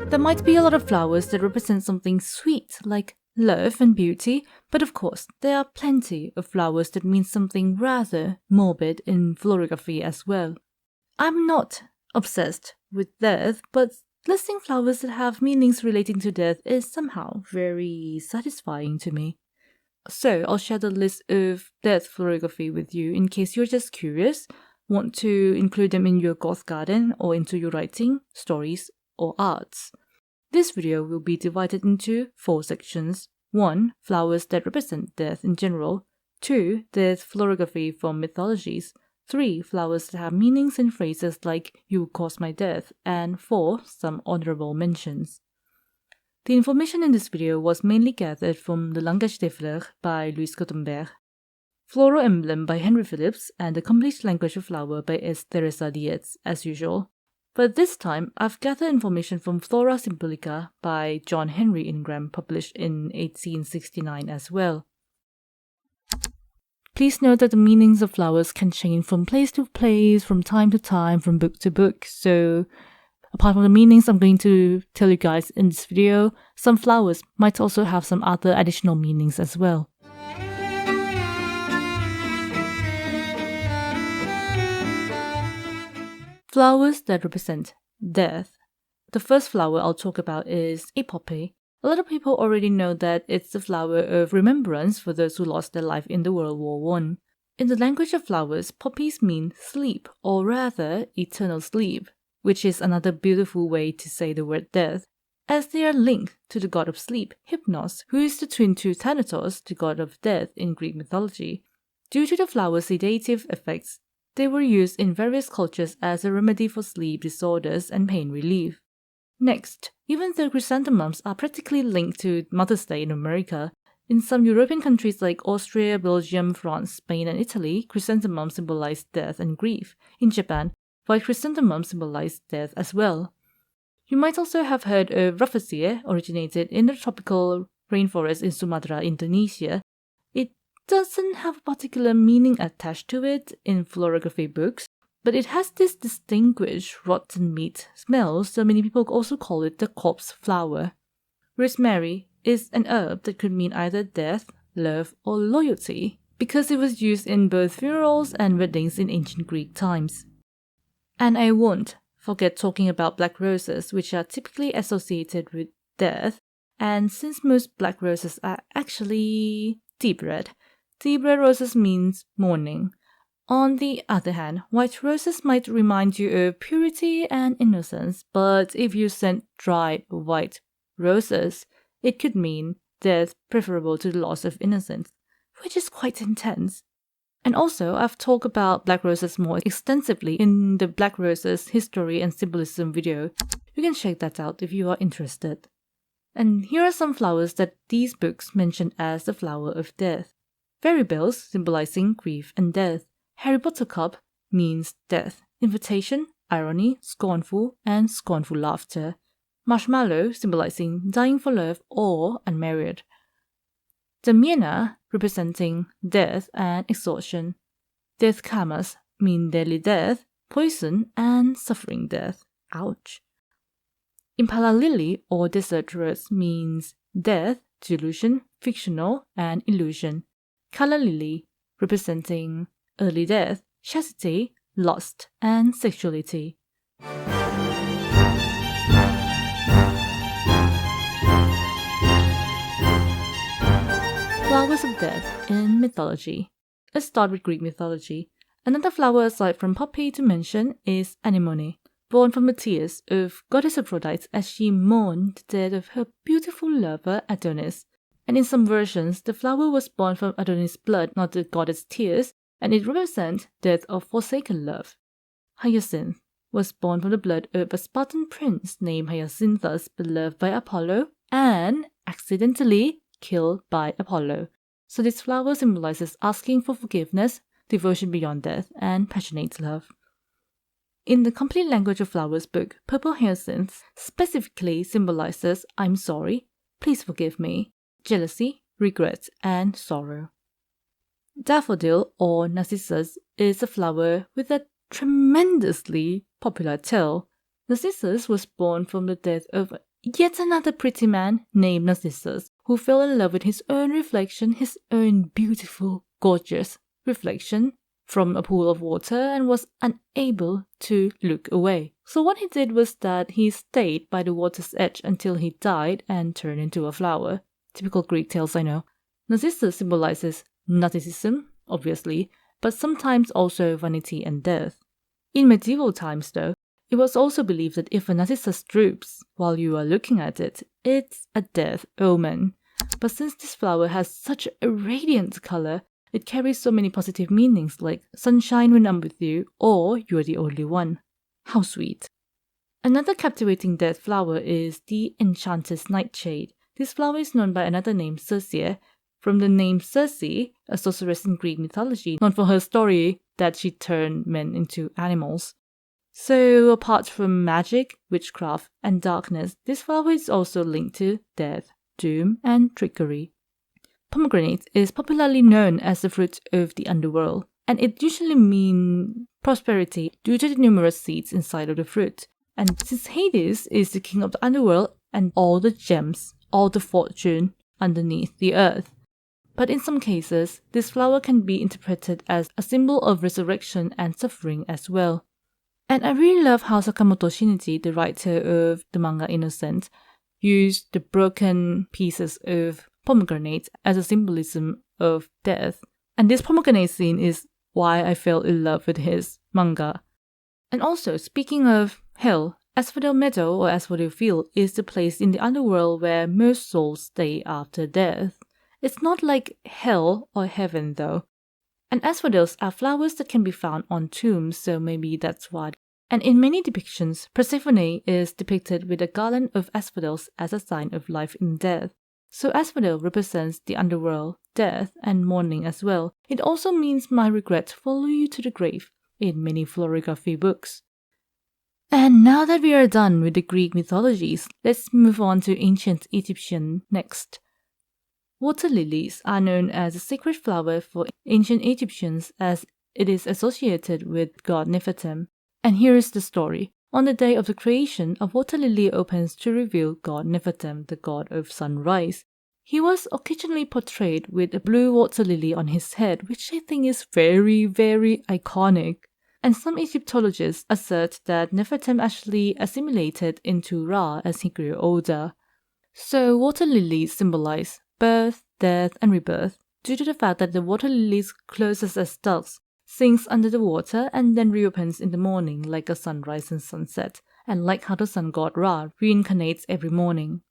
There might be a lot of flowers that represent something sweet, like love and beauty, but of course, there are plenty of flowers that mean something rather morbid in floriography as well. I'm not obsessed with death, but listing flowers that have meanings relating to death is somehow very satisfying to me. So I'll share the list of death floriography with you in case you're just curious, want to include them in your goth garden or into your writing, stories, or arts. This video will be divided into 4 sections. 1. Flowers that represent death in general. 2. Death floriography from mythologies. 3. Flowers that have meanings and phrases like "you caused my death." And 4. Some honorable mentions. The information in this video was mainly gathered from the Langage des Fleurs by Louise Cortambert, Floral Emblem by Henry Phillips, and The Complete Language of Flower by Theresa Dietz, as usual. But this time, I've gathered information from Flora Symbolica by John Henry Ingram, published in 1869 as well. Please note that the meanings of flowers can change from place to place, from time to time, from book to book, so apart from the meanings I'm going to tell you guys in this video, some flowers might also have some other additional meanings as well. Flowers that represent death. The first flower I'll talk about is a poppy. A lot of people already know that it's the flower of remembrance for those who lost their life in the World War I. In the language of flowers, poppies mean sleep, or rather eternal sleep, which is another beautiful way to say the word death, as they are linked to the god of sleep, Hypnos, who is the twin to Thanatos, the god of death in Greek mythology. Due to the flower's sedative effects, they were used in various cultures as a remedy for sleep disorders and pain relief. Next, even though chrysanthemums are practically linked to Mother's Day in America, in some European countries like Austria, Belgium, France, Spain, and Italy, chrysanthemums symbolize death and grief. In Japan, white chrysanthemums symbolize death as well. You might also have heard of rafflesia, originated in the tropical rainforest in Sumatra, Indonesia. It doesn't have a particular meaning attached to it in floriography books, but it has this distinguished rotten meat smell, so many people also call it the corpse flower. Rosemary is an herb that could mean either death, love, or loyalty, because it was used in both funerals and weddings in ancient Greek times. And I won't forget talking about black roses, which are typically associated with death, and since most black roses are actually deep red roses means mourning. On the other hand, white roses might remind you of purity and innocence, but if you scent dried white roses, it could mean death preferable to the loss of innocence, which is quite intense. And also, I've talked about black roses more extensively in the Black Roses History and Symbolism video. You can check that out if you are interested. And here are some flowers that these books mention as the flower of death. Fairy bells, symbolizing grief and death. Harry Buttercup means death. Invitation, irony, scornful, and scornful laughter. Marshmallow, symbolizing dying for love or unmarried. Damiana, representing death and exhaustion. Death karmas mean deadly death, poison, and suffering death. Ouch. Impala lily or desert rose means death, delusion, fictional, and illusion. Calla lily, representing early death, chastity, lust, and sexuality. Flowers of death in mythology. Let's start with Greek mythology. Another flower aside from poppy to mention is anemone, born from the tears of goddess Aphrodite as she mourned the death of her beautiful lover Adonis. And in some versions, the flower was born from Adonis' blood, not the goddess' tears, and it represents death of forsaken love. Hyacinth was born from the blood of a Spartan prince named Hyacinthus, beloved by Apollo, and accidentally killed by Apollo. So this flower symbolizes asking for forgiveness, devotion beyond death, and passionate love. In the Complete Language of Flowers book, purple hyacinth specifically symbolizes I'm sorry, please forgive me, jealousy, regret, and sorrow. Daffodil or Narcissus is a flower with a tremendously popular tale. Narcissus was born from the death of Yet another pretty man named Narcissus, who fell in love with his own reflection, his own beautiful, gorgeous reflection from a pool of water, and was unable to look away. So what he did was that he stayed by the water's edge until he died and turned into a flower. Typical Greek tales, I know. Narcissus symbolizes narcissism, obviously, but sometimes also vanity and death. In medieval times, though, it was also believed that if a narcissus droops while you are looking at it, it's a death omen. But since this flower has such a radiant color, it carries so many positive meanings like sunshine when I'm with you or you're the only one. How sweet. Another captivating death flower is the enchantress nightshade. This flower is known by another name, Circe, from the name Circe, a sorceress in Greek mythology, known for her story that she turned men into animals. So apart from magic, witchcraft, and darkness, this flower is also linked to death, doom, and trickery. Pomegranate is popularly known as the fruit of the underworld, and it usually means prosperity due to the numerous seeds inside of the fruit. And since Hades is the king of the underworld and all the gems, all the fortune underneath the earth. But in some cases, this flower can be interpreted as a symbol of resurrection and suffering as well. And I really love how Sakamoto Shinichi, the writer of the manga Innocent, used the broken pieces of pomegranate as a symbolism of death. And this pomegranate scene is why I fell in love with his manga. And also, speaking of hell, Asphodel Meadow or Asphodel Field is the place in the underworld where most souls stay after death. It's not like hell or heaven though. And asphodels are flowers that can be found on tombs, so maybe that's why. And in many depictions, Persephone is depicted with a garland of asphodels as a sign of life in death. So asphodel represents the underworld, death, and mourning as well. It also means my regret follow you to the grave in many floriography books. And now that we are done with the Greek mythologies, let's move on to ancient Egyptian next. Water lilies are known as a sacred flower for ancient Egyptians as it is associated with god Nefertem. And here is the story. On the day of the creation, a water lily opens to reveal god Nefertem, the god of sunrise. He was occasionally portrayed with a blue water lily on his head, which I think is very, very iconic. And some Egyptologists assert that Nefertem actually assimilated into Ra as he grew older. So water lilies symbolize birth, death, and rebirth, due to the fact that the water lilies closes as dusk, sinks under the water, and then reopens in the morning like a sunrise and sunset, and like how the sun god Ra reincarnates every morning.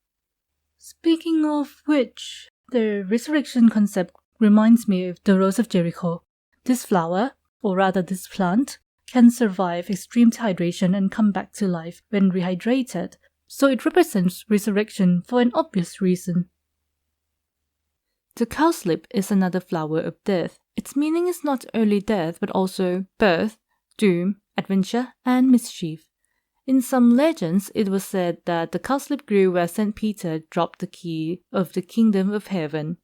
Speaking of which, the resurrection concept reminds me of the Rose of Jericho. This flower, or rather this plant, can survive extreme dehydration and come back to life when rehydrated, so it represents resurrection for an obvious reason. The cowslip is another flower of death. Its meaning is not only death but also birth, doom, adventure, and mischief. In some legends, it was said that the cowslip grew where St. Peter dropped the key of the kingdom of heaven.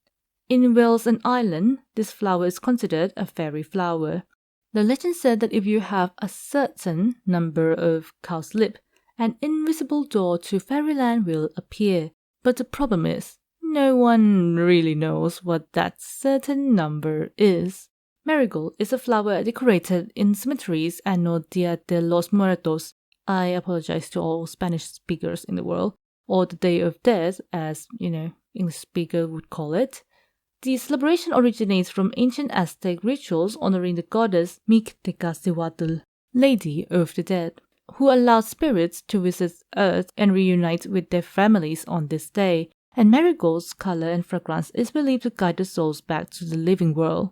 In Wales and Ireland, this flower is considered a fairy flower. The legend said that if you have a certain number of cowslip, an invisible door to fairyland will appear. But the problem is, no one really knows what that certain number is. Marigold is a flower decorated in cemeteries and no Dia de los Muertos. I apologize to all Spanish speakers in the world, or the Day of Death, as, English speaker would call it. The celebration originates from ancient Aztec rituals honoring the goddess Mictecacihuatl, Lady of the Dead, who allowed spirits to visit Earth and reunite with their families on this day. And marigold's color and fragrance is believed to guide the souls back to the living world.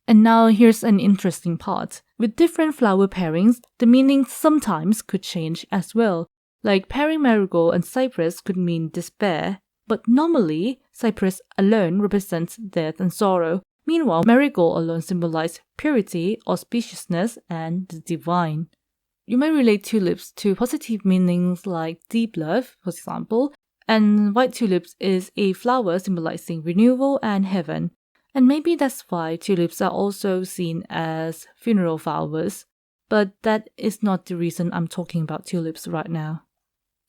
And now here's an interesting part. With different flower pairings, the meaning sometimes could change as well. Like pairing marigold and cypress could mean despair, but normally cypress alone represents death and sorrow. Meanwhile, marigold alone symbolizes purity, auspiciousness, and the divine. You may relate tulips to positive meanings like deep love, for example, and white tulips is a flower symbolizing renewal and heaven. And maybe that's why tulips are also seen as funeral flowers. But that is not the reason I'm talking about tulips right now.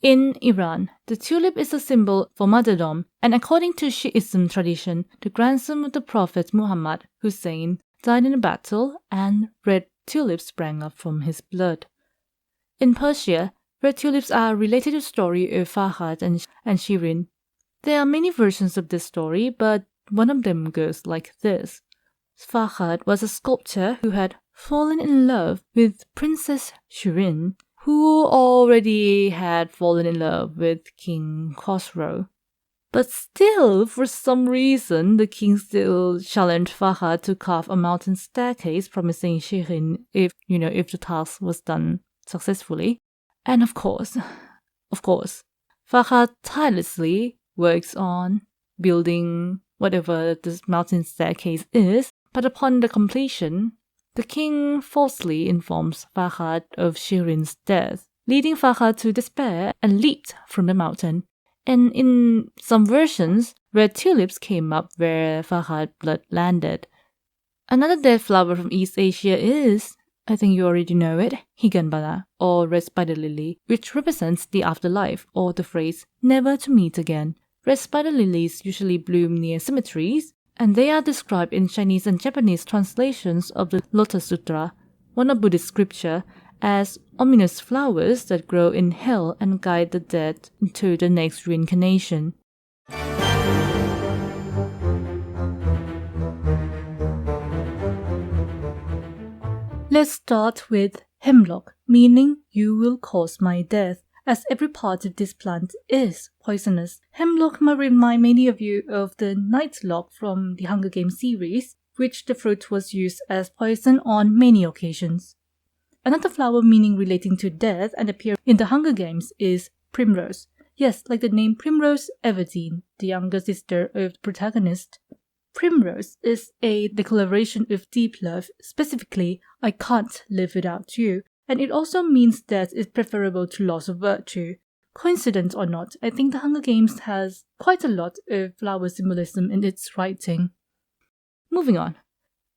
In Iran, the tulip is a symbol for martyrdom, and according to Shiism tradition, the grandson of the Prophet Muhammad, Hussein, died in a battle, and red tulips sprang up from his blood. In Persia, red tulips are related to the story of Farhad and Shirin. There are many versions of this story, but one of them goes like this. Farhad was a sculptor who had fallen in love with Princess Shirin, who already had fallen in love with King Khosrow. But still, for some reason, the king still challenged Farhad to carve a mountain staircase, promising Shirin if the task was done successfully. And of course, Farhad tirelessly works on building whatever this mountain staircase is, but upon the completion, the king falsely informs Farhad of Shirin's death, leading Farhad to despair and leaped from the mountain. And in some versions, red tulips came up where Farhad's blood landed. Another dead flower from East Asia is, I think you already know it, higanbala, or red spider lily, which represents the afterlife, or the phrase never to meet again. Red spider lilies usually bloom near cemeteries, and they are described in Chinese and Japanese translations of the Lotus Sutra, one of Buddhist scripture, as ominous flowers that grow in hell and guide the dead into the next reincarnation. Let's start with hemlock, meaning you will cause my death, as every part of this plant is poisonous. Hemlock might remind many of you of the nightlock from the Hunger Games series, which the fruit was used as poison on many occasions. Another flower meaning relating to death and appear in the Hunger Games is primrose. Yes, like the name Primrose Everdeen, the younger sister of the protagonist. Primrose is a declaration of deep love, specifically, I can't live without you, and it also means death is preferable to loss of virtue. Coincidence or not, I think the Hunger Games has quite a lot of flower symbolism in its writing. Moving on.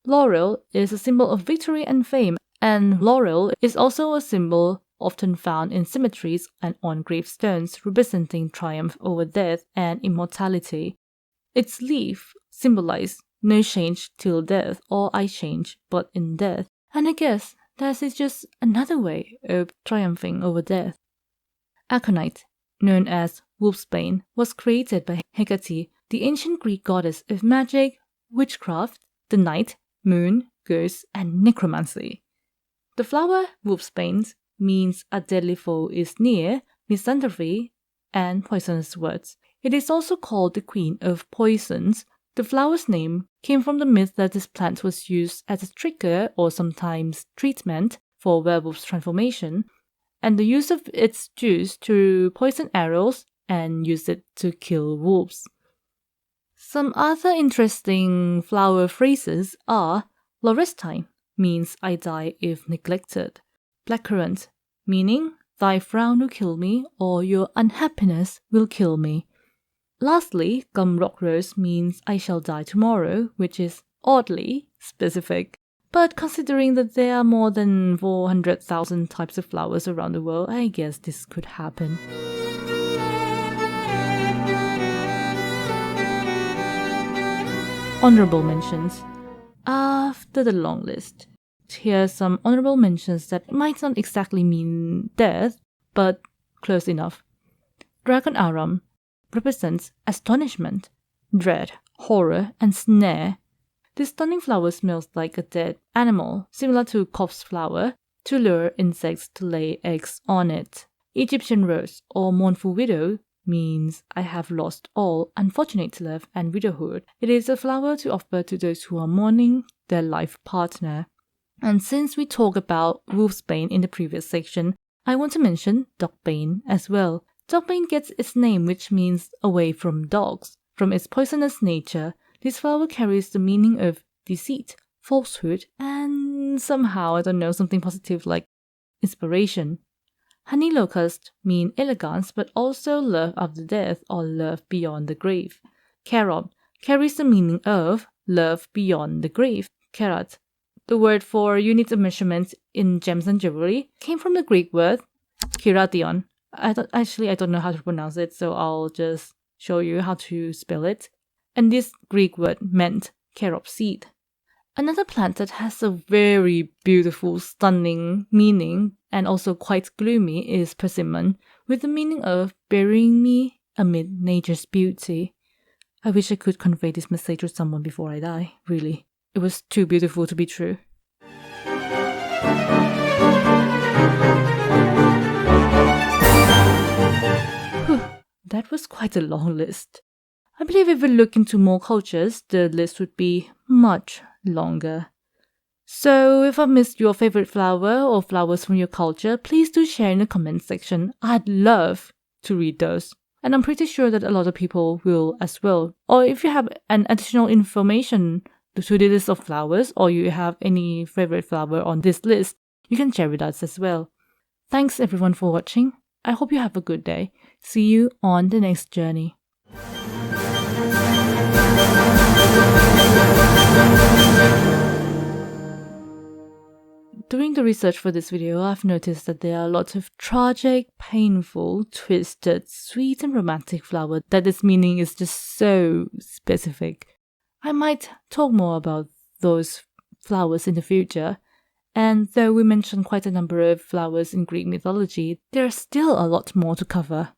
Laurel is a symbol of victory and fame, and laurel is also a symbol often found in cemeteries and on gravestones, representing triumph over death and immortality. Its leaf symbolize no change till death, or I change but in death, and I guess that is just another way of triumphing over death. Aconite, known as wolfsbane, was created by Hecate, the ancient Greek goddess of magic, witchcraft, the night, moon, ghosts, and necromancy. The flower wolfsbane means a deadly foe is near, misanthropy, and poisonous words. It is also called the queen of poisons. The flower's name came from the myth that this plant was used as a trigger or sometimes treatment for werewolf's transformation, and the use of its juice to poison arrows and use it to kill wolves. Some other interesting flower phrases are laurestine, means I die if neglected. Blackcurrant, meaning thy frown will kill me or your unhappiness will kill me. Lastly, gum rock rose means I shall die tomorrow, which is oddly specific. But considering that there are more than 400,000 types of flowers around the world, I guess this could happen. Honorable mentions. After the long list, here are some honorable mentions that might not exactly mean death, but close enough. Dragon arum represents astonishment, dread, horror, and snare. This stunning flower smells like a dead animal, similar to corpse flower, to lure insects to lay eggs on it. Egyptian rose, or mournful widow, means I have lost all, unfortunate love and widowhood. It is a flower to offer to those who are mourning their life partner. And since we talked about wolfsbane in the previous section, I want to mention dogbane as well. Dogbane gets its name, which means away from dogs. From its poisonous nature, this flower carries the meaning of deceit, falsehood, and somehow, I don't know, something positive like inspiration. Honey locust mean elegance, but also love after death or love beyond the grave. Carob carries the meaning of love beyond the grave. Carat, the word for units of measurement in gems and jewelry, came from the Greek word kiration, I don't know how to pronounce it, so I'll just show you how to spell it. And this Greek word meant carob seed. Another plant that has a very beautiful, stunning meaning and also quite gloomy is persimmon, with the meaning of burying me amid nature's beauty. I wish I could convey this message to someone before I die, really. It was too beautiful to be true. Whew, that was quite a long list. I believe if we look into more cultures, the list would be much longer. So if I missed your favorite flower or flowers from your culture, please do share in the comment section. I'd love to read those. And I'm pretty sure that a lot of people will as well. Or if you have an additional information to the list of flowers, or you have any favorite flower on this list, you can share with us as well. Thanks everyone for watching. I hope you have a good day. See you on the next journey. During the research for this video, I've noticed that there are lots of tragic, painful, twisted, sweet and romantic flowers that its meaning is just so specific. I might talk more about those flowers in the future, and though we mentioned quite a number of flowers in Greek mythology, there's still a lot more to cover.